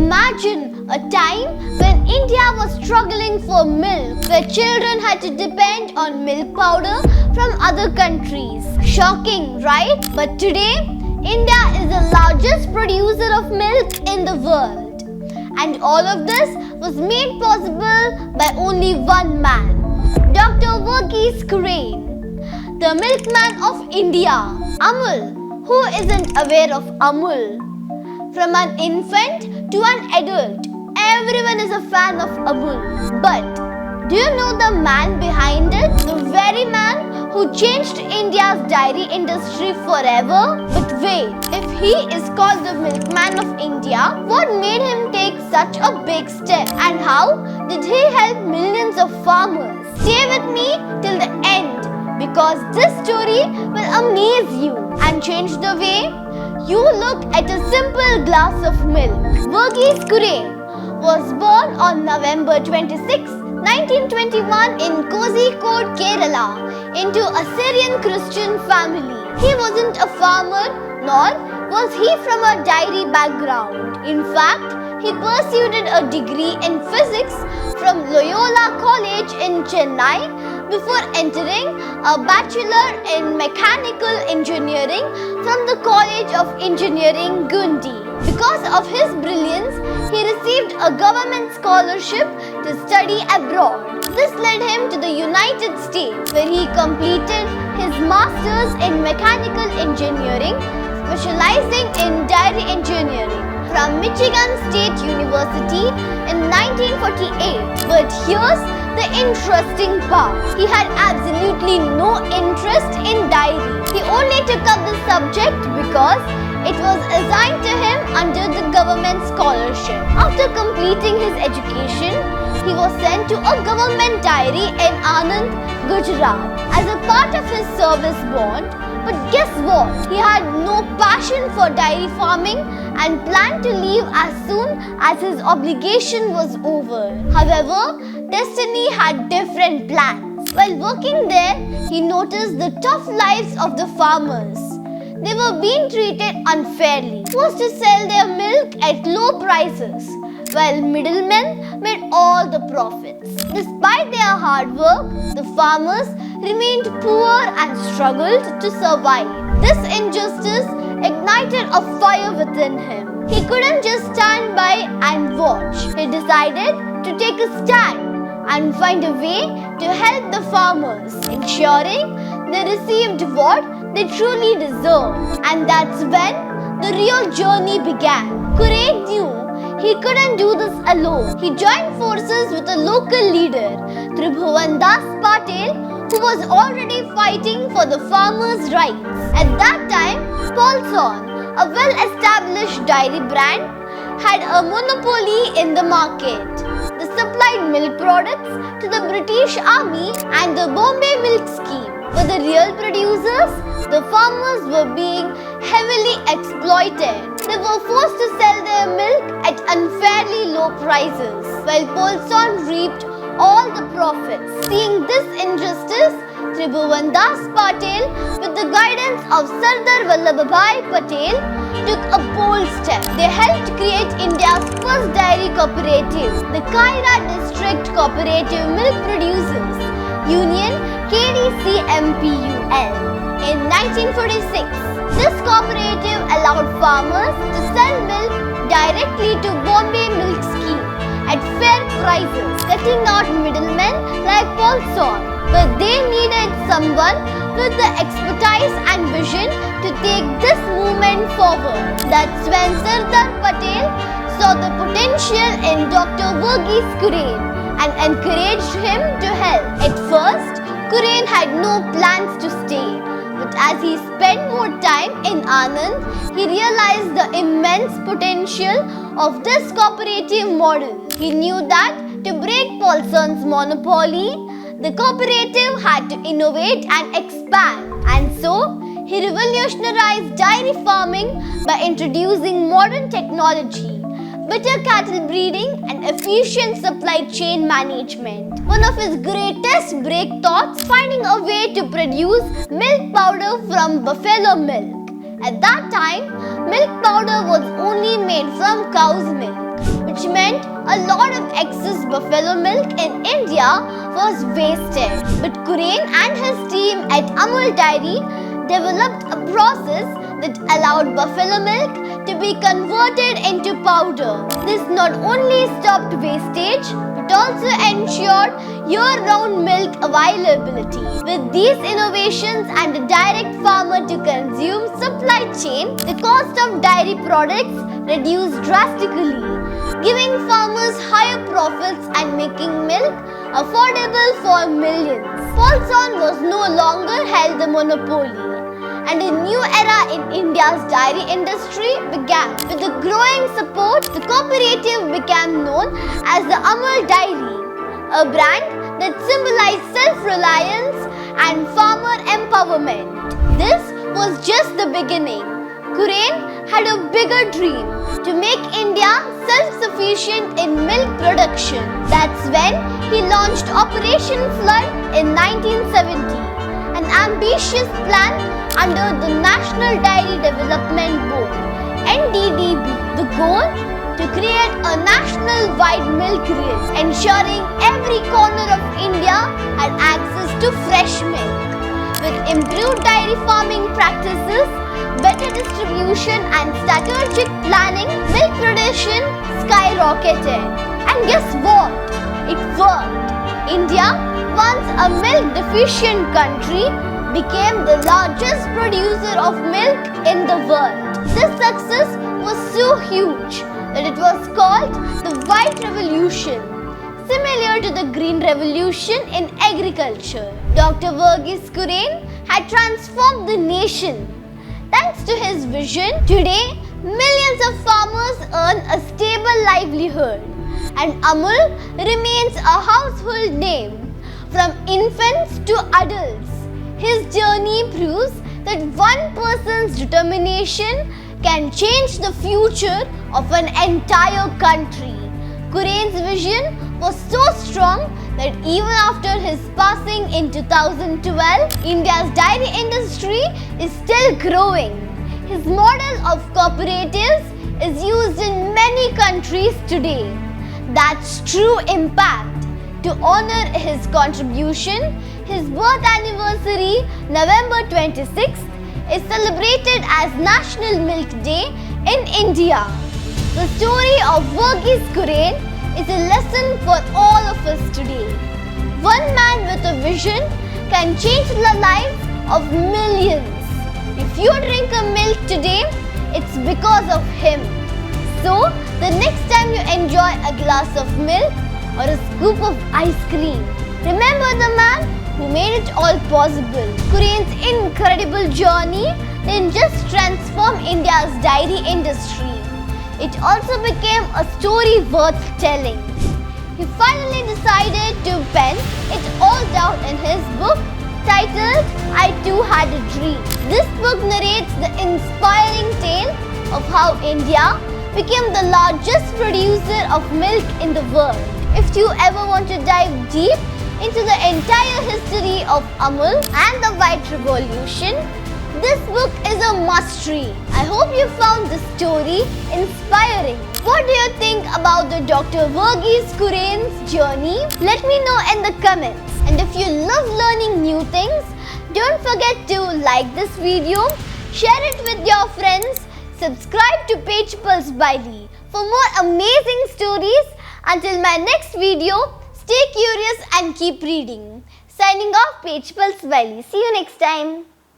Imagine a time when India was struggling for milk, where children had to depend on milk powder from other countries. Shocking, right? But today, India is the largest producer of milk in the world. And all of this was made possible by only one man, Dr. Verghese Kurien, the milkman of India. Amul. Who isn't aware of Amul? From an infant to an adult, everyone is a fan of Amul. But do you know the man behind it? The very man who changed India's dairy industry forever? But wait, if he is called the milkman of India, what made him take such a big step? And how did he help millions of farmers? Stay with me till the end, because this story will amaze you and change the way you look at a simple glass of milk. Verghese Kurien was born on November 26, 1921 in Kozhikode, Kerala, into a Syrian Christian family. He wasn't a farmer, nor was he from a dairy background. In fact, he pursued a degree in physics from Loyola College in Chennai before entering a bachelor in mechanical engineering from the College of Engineering, Gundi. Because of his brilliance, he received a government scholarship to study abroad. This led him to the United States, where he completed his master's in mechanical engineering, specializing in dairy engineering from Michigan State University in 1948. But here's the interesting part. He had absolutely no interest in dairy. He only took up the subject because it was assigned to him under the government scholarship. After completing his education, he was sent to a government dairy in Anand, Gujarat as a part of his service bond. But guess what? He had no passion for dairy farming and planned to leave as soon as his obligation was over. However, destiny had different plans. While working there, he noticed the tough lives of the farmers. They were being treated unfairly, forced to sell their milk at low prices, while middlemen made all the profits. Despite their hard work, the farmers remained poor and struggled to survive. This injustice ignited a fire within him. He couldn't just stand by and watch. He decided to take a stand and find a way to help the farmers, ensuring they received what they truly deserved. And that's when the real journey began. Kurien knew he couldn't do this alone. He joined forces with a local leader, Tribhuvan Das Patel, who was already fighting for the farmers' rights. At that time, Paulson, a well-established dairy brand, had a monopoly in the market. They supplied milk products to the British Army and the Bombay Milk Scheme. For the real producers, the farmers were being heavily exploited. They were forced to sell their milk at unfairly low prices, while Paulson reaped all the profits. Seeing this injustice, Tribhuvan Das Patel, with the guidance of Sardar Vallabhbhai Patel, took a bold step. They helped create India's first dairy cooperative, the Kaira District Cooperative Milk Producers Union, KDCMPUL, in 1946. This cooperative allowed farmers to sell milk directly to Bombay Milk Scheme at fair prices, cutting out middlemen like Paulson. But they needed someone with the expertise and vision to take this movement forward. That's when Sardar Patel saw the potential in Dr. Verghese Kurien and encouraged him to help. At first, Kurien had no plans to stay. But as he spent more time in Anand, he realized the immense potential of this cooperative model. He knew that to break Paulson's monopoly, the cooperative had to innovate and expand. And so, he revolutionized dairy farming by introducing modern technology, better cattle breeding and efficient supply chain management. One of his greatest breakthroughs, finding a way to produce milk powder from buffalo milk. At that time, milk powder was only made from cow's milk. which meant a lot of excess buffalo milk in India was wasted. But Kuren and his team at Amul Dairy developed a process that allowed buffalo milk to be converted into powder. This not only stopped wastage but also ensured year-round milk availability. With these innovations and a direct farmer-to-consume supply chain, the cost of dairy products reduced drastically, giving farmers higher profits and making milk affordable for millions. Folsom was no longer held the monopoly, and a new era in India's dairy industry began. With the growing support, the cooperative became known as the Amul Dairy, a brand that symbolized self-reliance and farmer empowerment. This was just the beginning. Kuren had a bigger dream: to make India self-sufficient in milk production. That's when he launched Operation Flood in 1970, an ambitious plan under the National Dairy Development Board (NDDB). The goal? To create a national-wide milk grid, ensuring every corner of India had access to fresh milk. With improved dairy farming practices, better distribution and strategic planning, milk production skyrocketed. And guess what? It worked. India, once a milk-deficient country, became the largest producer of milk in the world. This success was so huge that it was called the White Revolution, similar to the Green Revolution in agriculture. Dr. Verghese Kuren had transformed the nation. Thanks to his vision, today millions of farmers earn a stable livelihood, and Amul remains a household name from infants to adults. His journey proves that one person's determination can change the future of an entire country. Kuren's vision was so strong that even after his passing in 2012, India's dairy industry is still growing. His model of cooperatives is used in many countries today. That's true impact. To honor his contribution, his birth anniversary, November 26th, is celebrated as National Milk Day in India. The story of Verghese Kuren is a lesson for all of us today. One man with a vision can change the lives of millions. If you drink a milk today, it's because of him. So, the next time you enjoy a glass of milk or a scoop of ice cream, remember the man who made it all possible. Kuren's incredible journey didn't just transform India's dairy industry. It also became a story worth telling. He finally decided to pen it all down in his book titled I Too Had a Dream. This book narrates the inspiring tale of how India became the largest producer of milk in the world. If you ever want to dive deep into the entire history of Amul and the White Revolution, this book is a must-read. I hope you found this story inspiring. What do you think about the Dr. Verghese Kuren's journey? Let me know in the comments. And if you love learning new things, don't forget to like this video, share it with your friends, subscribe to Page Pulse by Lee for more amazing stories. Until my next video, stay curious and keep reading. Signing off, Page Pulse by Lee. See you next time.